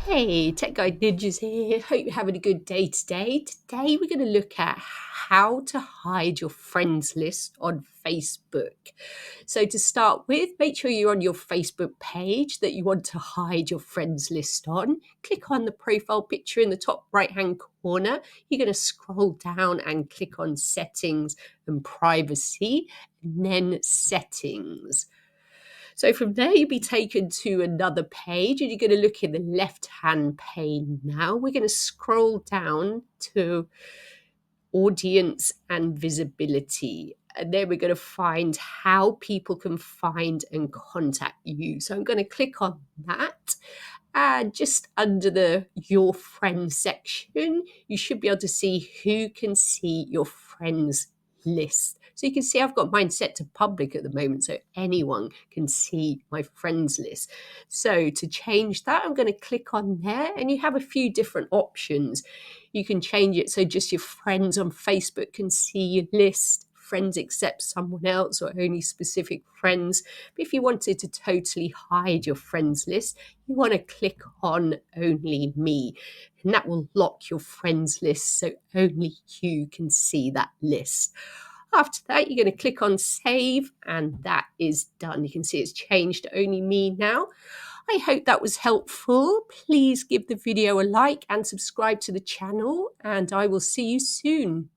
Hey, Tech Guide Ninjas here. Hope you're having a good day today. Today we're going to look at how to hide your friends list on Facebook. So to start with, make sure you're on your Facebook page that you want to hide your friends list on. Click on the profile picture in the top right-hand corner. You're going to scroll down and click on Settings and Privacy, and then Settings. So from there, you'll be taken to another page, and you're going to look in the left-hand pane now. We're going to scroll down to Audience and Visibility. And then we're going to find how people can find and contact you. So I'm going to click on that. And just under the Your Friends section, you should be able to see who can see your friends list. So you can see I've got mine set to public at the moment, so anyone can see my friends list. So to change that, I'm going to click on there, and you have a few different options. You can change it so just your friends on Facebook can see your list, friends except someone else, or only specific friends. But if you wanted to totally hide your friends list, you want to click on Only Me, and that will lock your friends list so only you can see that list. After that, you're going to click on Save, and that is done. You can see it's changed to Only Me now. I hope that was helpful. Please give the video a like and subscribe to the channel, and I will see you soon.